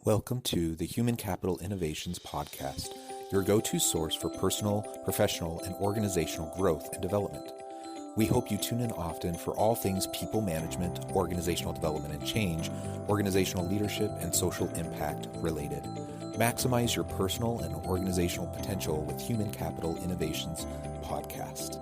Welcome to the Human Capital Innovations Podcast, your go-to source for personal, professional, and organizational growth and development. We hope you tune in often for all things people management, organizational development and change, organizational leadership, and social impact related. Maximize your personal and organizational potential with Human Capital Innovations Podcast.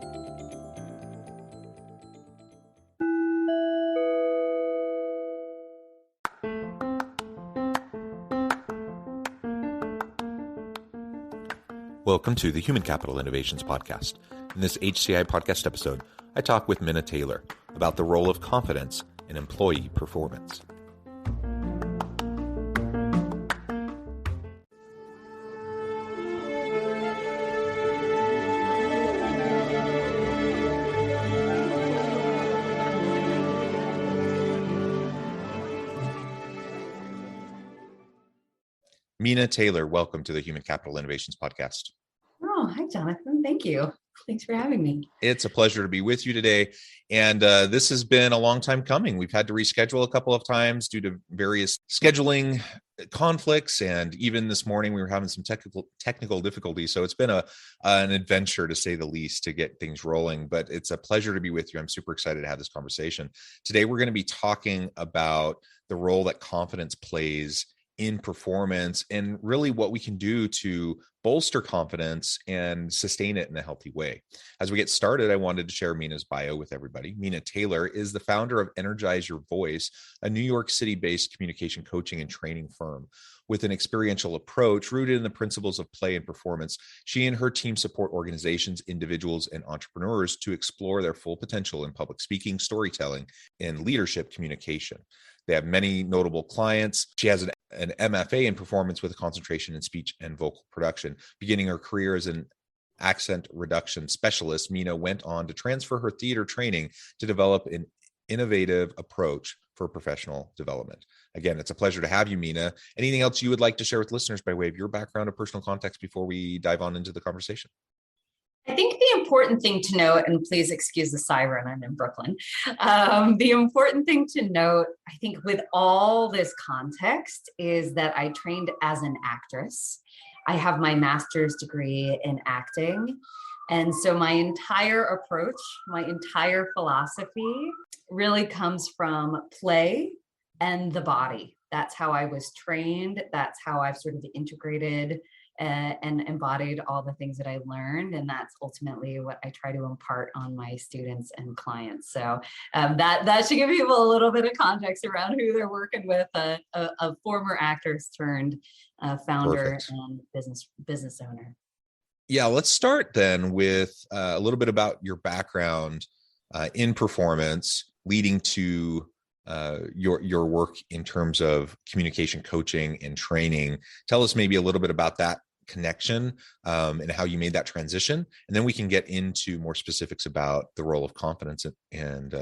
Welcome to the Human Capital Innovations Podcast. In this HCI podcast episode, I talk with Minna Taylor about the role of confidence in employee performance. Minna Taylor, welcome to the Human Capital Innovations Podcast. Oh, hi, Jonathan. Thank you. Thanks for having me. It's a pleasure to be with you today. And this has been a long time coming. We've had to reschedule a couple of times due to various scheduling conflicts. And even this morning, we were having some technical difficulties. So it's been an adventure, to say the least, to get things rolling. But it's a pleasure to be with you. I'm super excited to have this conversation. Today, we're going to be talking about the role that confidence plays in performance and really what we can do to bolster confidence and sustain it in a healthy way. As we get started, I wanted to share Minna's bio with everybody. Minna Taylor is the founder of Energize Your Voice, a New York City-based communication coaching and training firm. With an experiential approach rooted in the principles of play and performance, she and her team support organizations, individuals, and entrepreneurs to explore their full potential in public speaking, storytelling, and leadership communication. They have many notable clients. She has an MFA in performance with a concentration in speech and vocal production. Beginning her career as an accent reduction specialist, Minna went on to transfer her theater training to develop an innovative approach for professional development. Again, it's a pleasure to have you, Minna. Anything else you would like to share with listeners by way of your background or personal context before we dive on into the conversation? I think the important thing to note, and please excuse the siren, I'm in Brooklyn. The important thing to note, I think, with all this context is that I trained as an actress. I have my master's degree in acting. And so my entire approach, my entire philosophy really comes from play and the body. That's how I was trained. That's how I've sort of integrated and embodied all the things that I learned. And that's ultimately what I try to impart on my students and clients. So that should give people a little bit of context around who they're working with, a former actress turned founder Perfect. and business owner. Yeah, let's start then with a little bit about your background in performance leading to your work in terms of communication coaching and training. Tell us maybe a little bit about that connection and how you made that transition. And then we can get into more specifics about the role of confidence and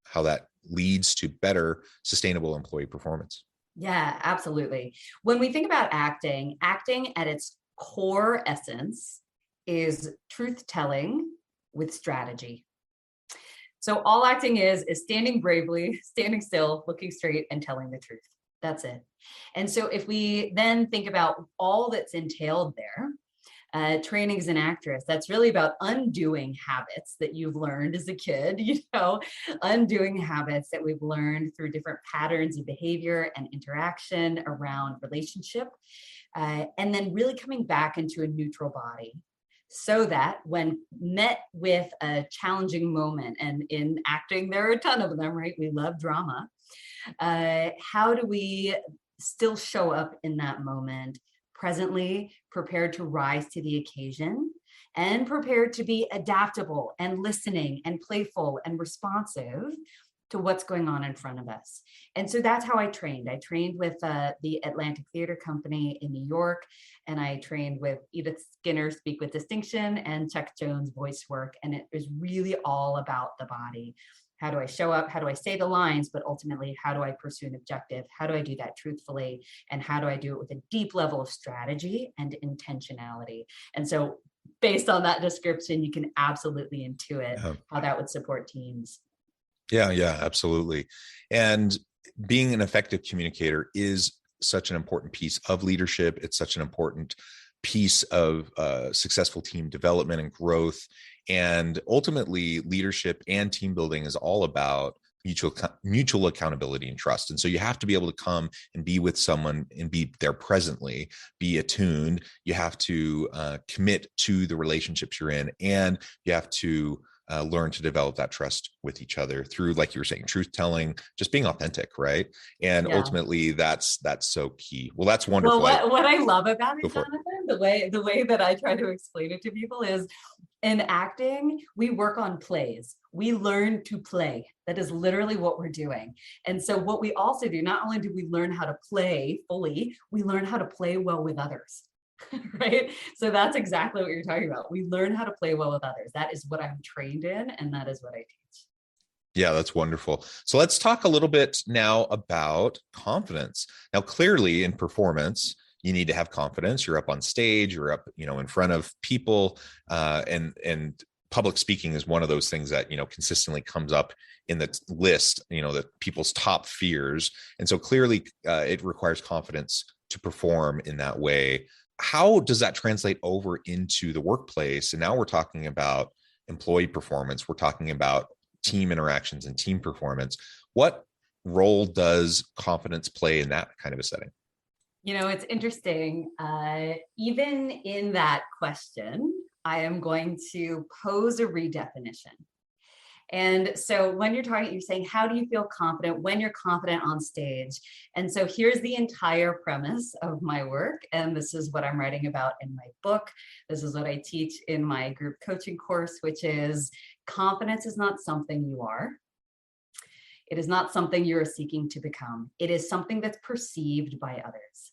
how that leads to better sustainable employee performance. Yeah, absolutely. When we think about acting at its core essence is truth-telling with strategy. So all acting is standing bravely, standing still, looking straight, and telling the truth. That's it. And so if we then think about all that's entailed there, training as an actress, that's really about undoing habits that you've learned as a kid, undoing habits that we've learned through different patterns of behavior and interaction around relationship, and then really coming back into a neutral body. So that when met with a challenging moment, and in acting, there are a ton of them, right? We love drama. How do we still show up in that moment, presently prepared to rise to the occasion and prepared to be adaptable and listening and playful and responsive to what's going on in front of us? And so that's how I trained. I trained with the Atlantic Theater Company in New York, and I trained with Edith Skinner, Speak with Distinction, and Chuck Jones, voice work. And it was really all about the body. How do I show up? How do I say the lines? But ultimately, how do I pursue an objective? How do I do that truthfully? And how do I do it with a deep level of strategy and intentionality? And so based on that description, you can absolutely intuit how that would support teams. Yeah, absolutely. And being an effective communicator is such an important piece of leadership. It's such an important piece of successful team development and growth. And ultimately, leadership and team building is all about mutual accountability and trust. And so you have to be able to come and be with someone and be there presently, be attuned. You have to commit to the relationships you're in, and you have to learn to develop that trust with each other through, like you were saying, truth telling, just being authentic, right? And ultimately, that's so key. Well, that's wonderful. Well, what I love about it, Jonathan, the way that I try to explain it to people is, in acting, we work on plays. We learn to play. That is literally what we're doing. And so what we also do, not only do we learn how to play fully, we learn how to play well with others, right? So that's exactly what you're talking about. We learn how to play well with others. That is what I'm trained in, and that is what I teach. Yeah, that's wonderful. So let's talk a little bit now about confidence. Now, clearly in performance, you need to have confidence. You're up on stage, you're up, in front of people, and public speaking is one of those things that, consistently comes up in the list, the people's top fears. And so clearly it requires confidence to perform in that way. How does that translate over into the workplace? And now we're talking about employee performance. We're talking about team interactions and team performance. What role does confidence play in that kind of a setting? It's interesting. Even in that question, I am going to pose a redefinition. And so when you're saying, how do you feel confident when you're confident on stage? And so here's the entire premise of my work. And this is what I'm writing about in my book. This is what I teach in my group coaching course, which is confidence is not something you are. It is not something you're seeking to become. It is something that's perceived by others.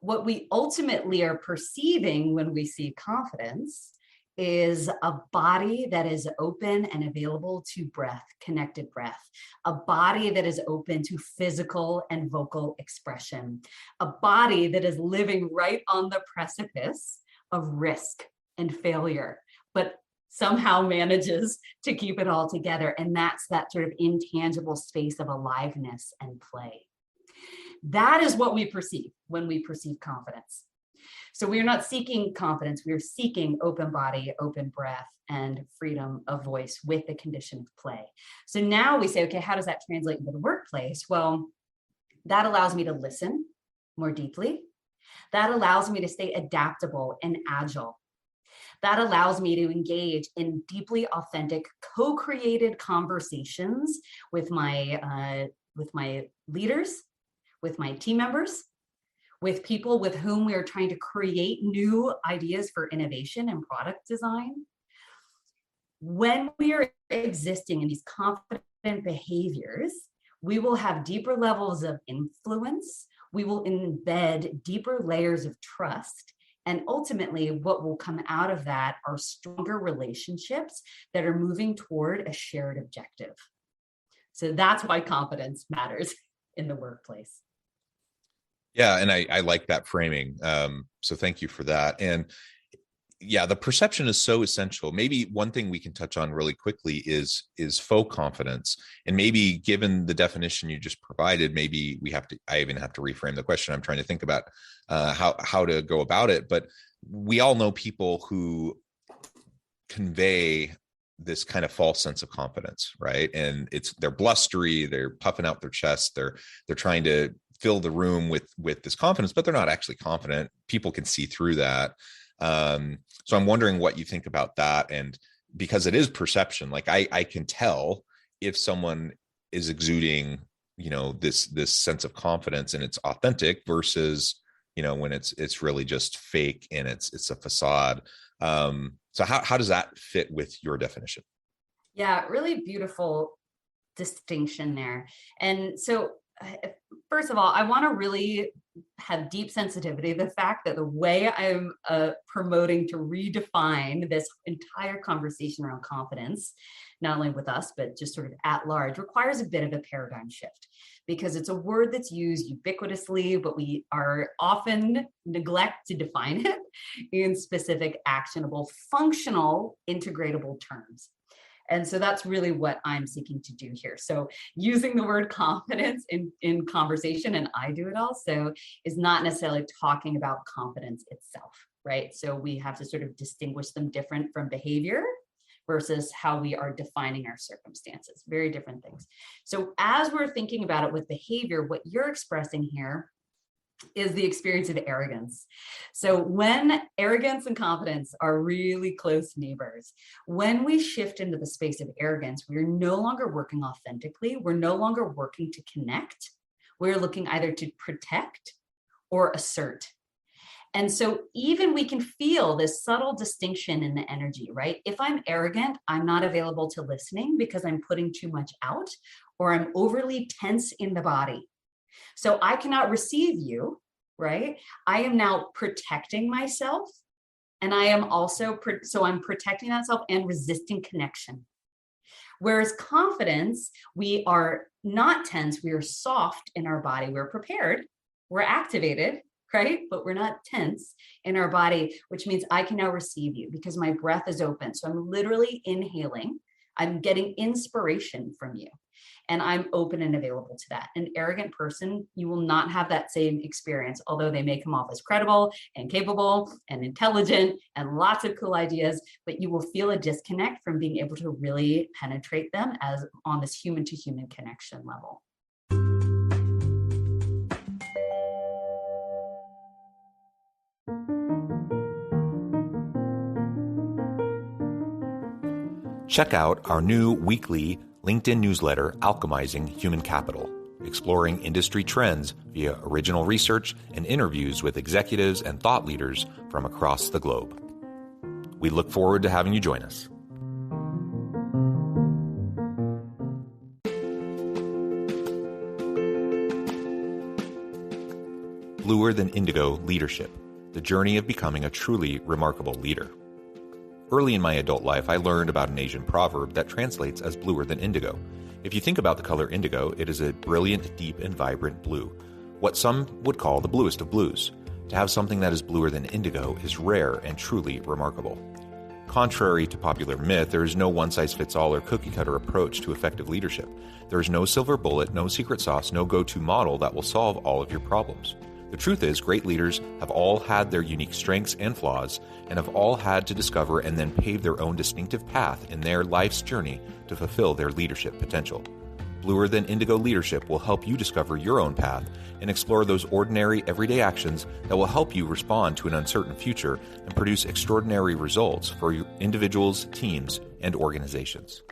What we ultimately are perceiving when we see confidence is a body that is open and available to breath, connected breath, a body that is open to physical and vocal expression, a body that is living right on the precipice of risk and failure, but somehow manages to keep it all together. And that's that sort of intangible space of aliveness and play. That is what we perceive when we perceive confidence. So we are not seeking confidence. We are seeking open body, open breath, and freedom of voice with the condition of play. So now we say, okay, how does that translate into the workplace? Well, that allows me to listen more deeply. That allows me to stay adaptable and agile. That allows me to engage in deeply authentic, co-created conversations with my leaders, with my team members, with people with whom we are trying to create new ideas for innovation and product design. When we are existing in these confident behaviors, we will have deeper levels of influence. We will embed deeper layers of trust. And ultimately, what will come out of that are stronger relationships that are moving toward a shared objective. So that's why confidence matters in the workplace. Yeah, and I like that framing. So thank you for that. And yeah, the perception is so essential. Maybe one thing we can touch on really quickly is faux confidence. And maybe given the definition you just provided, maybe I even have to reframe the question. I'm trying to think about how to go about it. But we all know people who convey this kind of false sense of confidence, right? And they're blustery, they're puffing out their chest, they're trying to fill the room with this confidence, but they're not actually confident. People can see through that. So I'm wondering what you think about that. And because it is perception, like I can tell if someone is exuding, this sense of confidence and it's authentic versus, when it's really just fake and it's a facade. So how does that fit with your definition? Yeah, really beautiful distinction there. And so first of all, I want to really have deep sensitivity. The fact that the way I'm promoting to redefine this entire conversation around confidence, not only with us, but just sort of at large, requires a bit of a paradigm shift, because it's a word that's used ubiquitously, but we are often neglect to define it in specific, actionable, functional, integratable terms. And so that's really what I'm seeking to do here. So using the word confidence in conversation, and I do it also, is not necessarily talking about confidence itself, right? So we have to sort of distinguish them different from behavior versus how we are defining our circumstances. Very different things. So as we're thinking about it with behavior, what you're expressing here is the experience of arrogance. So when arrogance and confidence are really close neighbors, when we shift into the space of arrogance, we're no longer working authentically. We're no longer working to connect. We're looking either to protect or assert. And so even we can feel this subtle distinction in the energy, right? If I'm arrogant, I'm not available to listening because I'm putting too much out, or I'm overly tense in the body. So I cannot receive you, right? I am now protecting myself. And I am also, so I'm protecting myself and resisting connection. Whereas confidence, we are not tense, we are soft in our body, we're prepared, we're activated, right? But we're not tense in our body, which means I can now receive you because my breath is open. So I'm literally inhaling, I'm getting inspiration from you. And I'm open and available to that. An arrogant person, you will not have that same experience, although they may come off as credible and capable and intelligent and lots of cool ideas, but you will feel a disconnect from being able to really penetrate them as on this human to human connection level. Check out our new weekly LinkedIn newsletter, Alchemizing Human Capital, exploring industry trends via original research and interviews with executives and thought leaders from across the globe. We look forward to having you join us. Bluer Than Indigo Leadership, the journey of becoming a truly remarkable leader. Early in my adult life, I learned about an Asian proverb that translates as bluer than indigo. If you think about the color indigo, it is a brilliant, deep, and vibrant blue, what some would call the bluest of blues. To have something that is bluer than indigo is rare and truly remarkable. Contrary to popular myth, there is no one-size-fits-all or cookie-cutter approach to effective leadership. There is no silver bullet, no secret sauce, no go-to model that will solve all of your problems. The truth is, great leaders have all had their unique strengths and flaws, and have all had to discover and then pave their own distinctive path in their life's journey to fulfill their leadership potential. Bluer Than Indigo Leadership will help you discover your own path and explore those ordinary, everyday actions that will help you respond to an uncertain future and produce extraordinary results for individuals, teams, and organizations.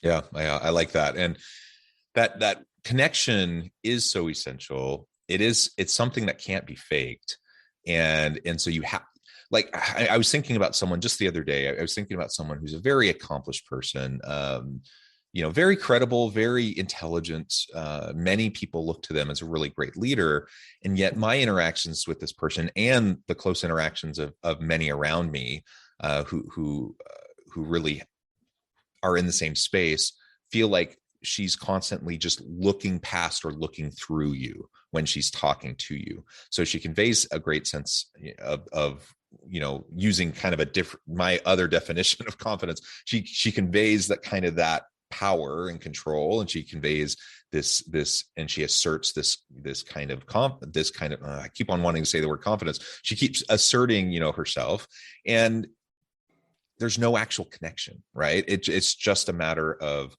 Yeah, I like that. And that connection is so essential. It's something that can't be faked. And so you have, like, I was thinking about someone just the other day. I was thinking about someone who's a very accomplished person, very credible, very intelligent. Many people look to them as a really great leader. And yet my interactions with this person and the close interactions of many around me, who really are in the same space, feel like she's constantly just looking past or looking through you when she's talking to you. So she conveys a great sense of using kind of a different, my other definition of confidence. She conveys that kind of that power and control, and she conveys this, and she asserts this kind of I keep on wanting to say the word confidence. She keeps asserting, herself, and there's no actual connection, right? It's just a matter of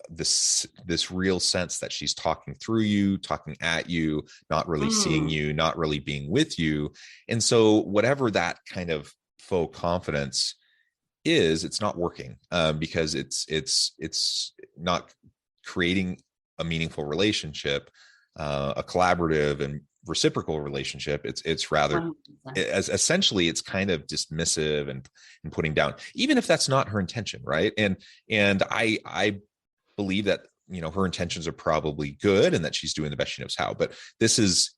this real sense that she's talking through you, talking at you, not really seeing you, not really being with you. And so whatever that kind of faux confidence is, it's not working, because it's not creating a meaningful relationship, a collaborative and reciprocal relationship. It's rather, as essentially, it's kind of dismissive and putting down, even if that's not her intention, right? And I believe that her intentions are probably good and that she's doing the best she knows how. But this is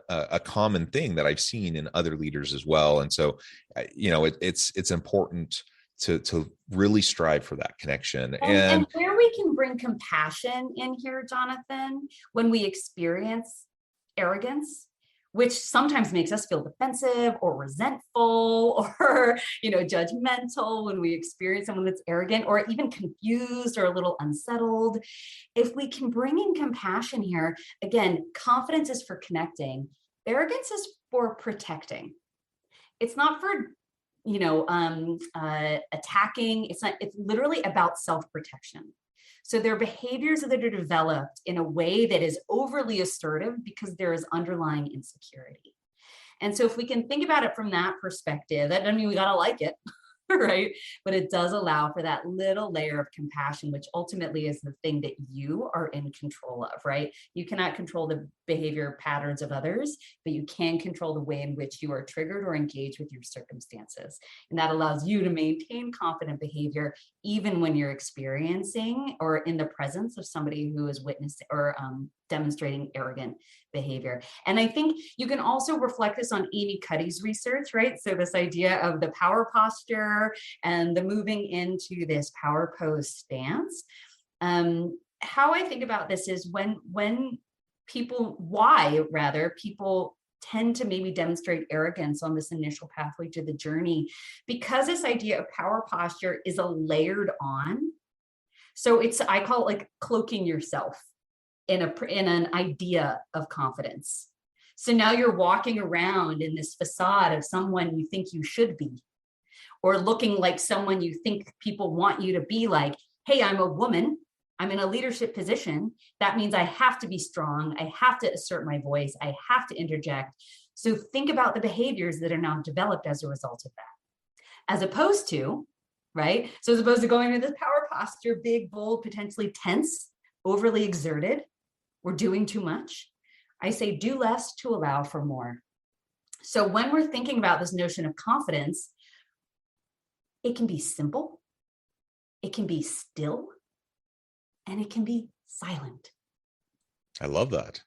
a common thing that I've seen in other leaders as well. And so it's important to really strive for that connection. And where we can bring compassion in here, Jonathan, when we experience arrogance, which sometimes makes us feel defensive or resentful or, judgmental when we experience someone that's arrogant or even confused or a little unsettled. If we can bring in compassion here, again, confidence is for connecting, arrogance is for protecting. It's not for attacking. It's literally about self-protection. So there are behaviors that are developed in a way that is overly assertive because there is underlying insecurity. And so if we can think about it from that perspective, that doesn't mean we gotta like it, right? But it does allow for that little layer of compassion, which ultimately is the thing that you are in control of, right? You cannot control the behavior patterns of others, but you can control the way in which you are triggered or engaged with your circumstances. And that allows you to maintain confident behavior, even when you're experiencing or in the presence of somebody who is witnessing or demonstrating arrogant behavior. And I think you can also reflect this on Amy Cuddy's research, right? So this idea of the power posture and the moving into this power pose stance. How I think about this is when people tend to maybe demonstrate arrogance on this initial pathway to the journey, because this idea of power posture is a layered on. So I call it like cloaking yourself in an idea of confidence. So now you're walking around in this facade of someone you think you should be, or looking like someone you think people want you to be like. Hey, I'm a woman. I'm in a leadership position. That means I have to be strong. I have to assert my voice. I have to interject. So think about the behaviors that are now developed as a result of that, as opposed to, right? So as opposed to going into this power posture, big, bold, potentially tense, overly exerted, we're doing too much. I say do less to allow for more. So when we're thinking about this notion of confidence, it can be simple, it can be still, and it can be silent. I love that.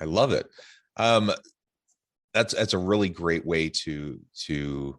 I love it. That's a really great way to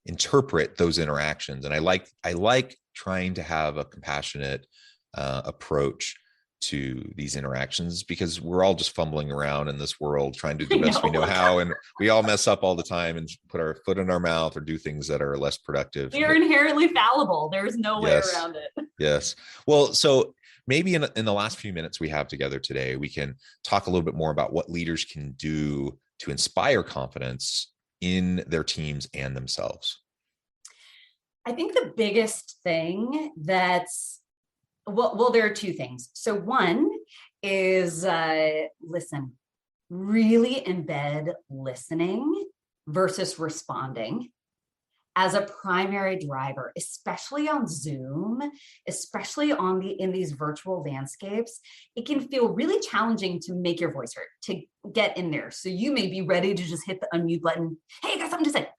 interpret those interactions. And I like trying to have a compassionate approach to these interactions, because we're all just fumbling around in this world trying to do the best we know how, and we all mess up all the time and put our foot in our mouth or do things that are less productive. We are inherently fallible. There's no way around it. Yes. Well, so maybe in the last few minutes we have together today, we can talk a little bit more about what leaders can do to inspire confidence in their teams and themselves. I think the biggest thing that's well, there are two things. So one is listen, really embed listening versus responding as a primary driver, especially on Zoom, especially in these virtual landscapes. It can feel really challenging to make your voice heard, to get in there. So you may be ready to just hit the unmute button. Hey, I got something to say.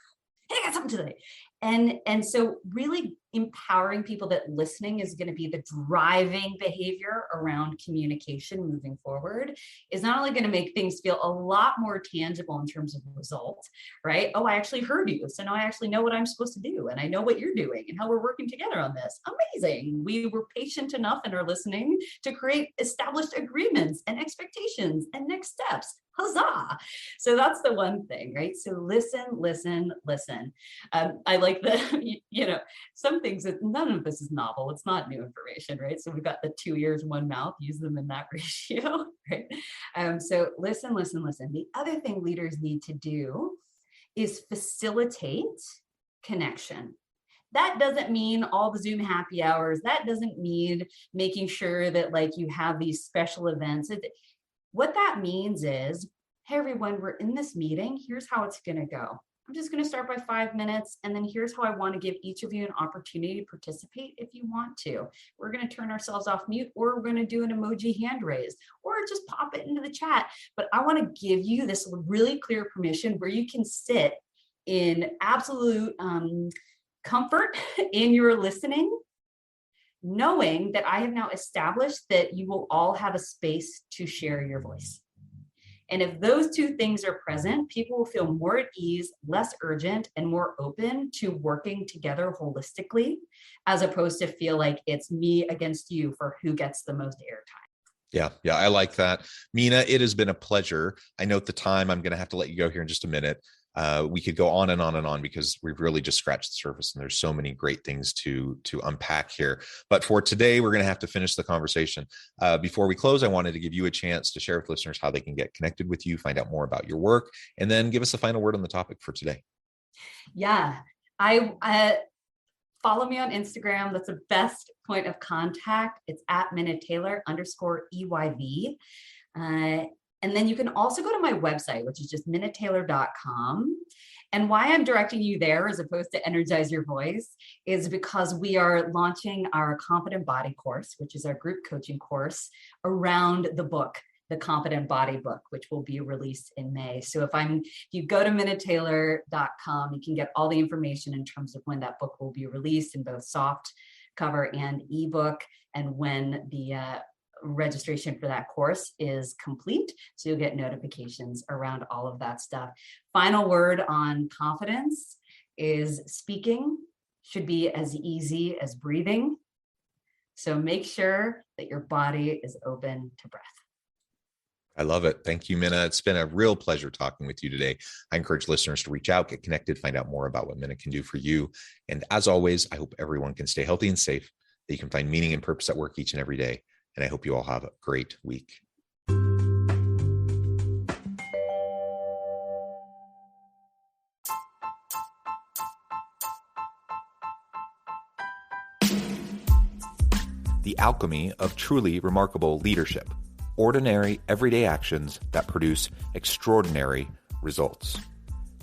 Hey, I got something to say. And so really empowering people that listening is going to be the driving behavior around communication moving forward is not only going to make things feel a lot more tangible in terms of results, right? Oh, I actually heard you. So now I actually know what I'm supposed to do. And I know what you're doing and how we're working together on this. Amazing. We were patient enough in our listening to create established agreements and expectations and next steps. Huzzah. So that's the one thing, right? So listen. I like some things that none of this is novel. It's not new information, right? So we've got the 2 ears, 1 mouth, use them in that ratio, right? So listen. The other thing leaders need to do is facilitate connection. That doesn't mean all the Zoom happy hours. That doesn't mean making sure that you have these special events. What that means is, hey, everyone, we're in this meeting. Here's how it's going to go. I'm just going to start by 5 minutes. And then here's how I want to give each of you an opportunity to participate if you want to. We're going to turn ourselves off mute, or we're going to do an emoji hand raise, or just pop it into the chat. But I want to give you this really clear permission where you can sit in absolute comfort in your listening, knowing that I have now established that you will all have a space to share your voice. And if those two things are present, people will feel more at ease, less urgent, and more open to working together holistically, as opposed to feel like it's me against you for who gets the most airtime. Yeah, I like that. Minna, it has been a pleasure. I note the time. I'm going to have to let you go here in just a minute. We could go on and on and on because we've really just scratched the surface, and there's so many great things to unpack here. But for today, we're going to have to finish the conversation. Before we close, I wanted to give you a chance to share with listeners how they can get connected with you, find out more about your work, and then give us a final word on the topic for today. Yeah, I follow me on Instagram. That's the best point of contact. It's at @MinnaTaylor_EYV. And then you can also go to my website, which is just minnataylor.com. And why I'm directing you there as opposed to Energize Your Voice is because we are launching our Confident Body course, which is our group coaching course around the book, the Confident Body book, which will be released in May. So if you go to minnataylor.com, you can get all the information in terms of when that book will be released in both soft cover and ebook, and when the registration for that course is complete. So you'll get notifications around all of that stuff. Final word on confidence is speaking should be as easy as breathing. So make sure that your body is open to breath. I love it. Thank you, Minna. It's been a real pleasure talking with you today. I encourage listeners to reach out, get connected, find out more about what Minna can do for you. And as always, I hope everyone can stay healthy and safe, that you can find meaning and purpose at work each and every day. And I hope you all have a great week. The alchemy of truly remarkable leadership. Ordinary, everyday actions that produce extraordinary results.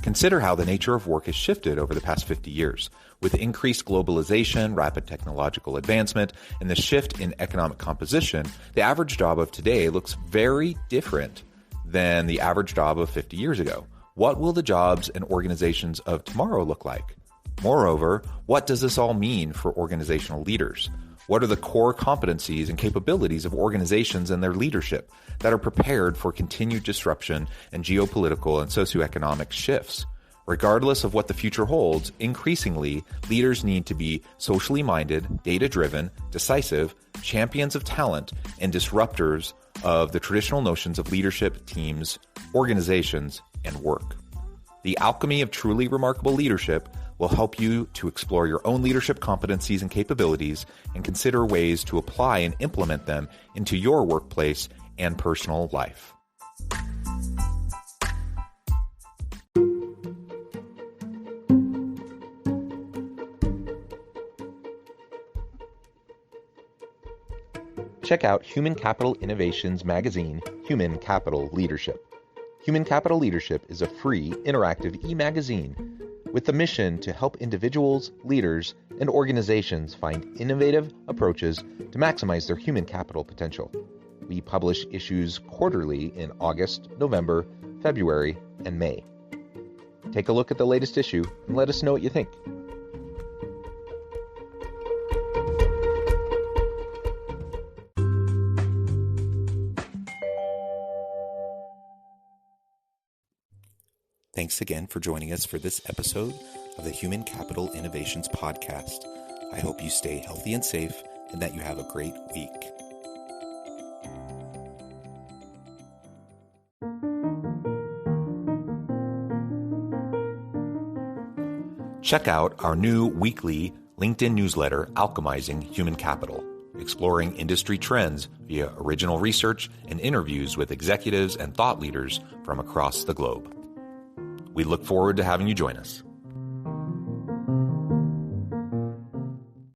Consider how the nature of work has shifted over the past 50 years. With increased globalization, rapid technological advancement, and the shift in economic composition, the average job of today looks very different than the average job of 50 years ago. What will the jobs and organizations of tomorrow look like? Moreover, what does this all mean for organizational leaders? What are the core competencies and capabilities of organizations and their leadership that are prepared for continued disruption and geopolitical and socioeconomic shifts? Regardless of what the future holds, increasingly, leaders need to be socially minded, data-driven, decisive, champions of talent, and disruptors of the traditional notions of leadership, teams, organizations, and work. The alchemy of truly remarkable leadership will help you to explore your own leadership competencies and capabilities and consider ways to apply and implement them into your workplace and personal life. Check out Human Capital Innovations magazine, Human Capital Leadership. Human Capital Leadership is a free, interactive e-magazine with the mission to help individuals, leaders, and organizations find innovative approaches to maximize their human capital potential. We publish issues quarterly in August, November, February, and May. Take a look at the latest issue and let us know what you think. Thanks again for joining us for this episode of the Human Capital Innovations Podcast. I hope you stay healthy and safe and that you have a great week. Check out our new weekly LinkedIn newsletter, Alchemizing Human Capital, exploring industry trends via original research and interviews with executives and thought leaders from across the globe. We look forward to having you join us.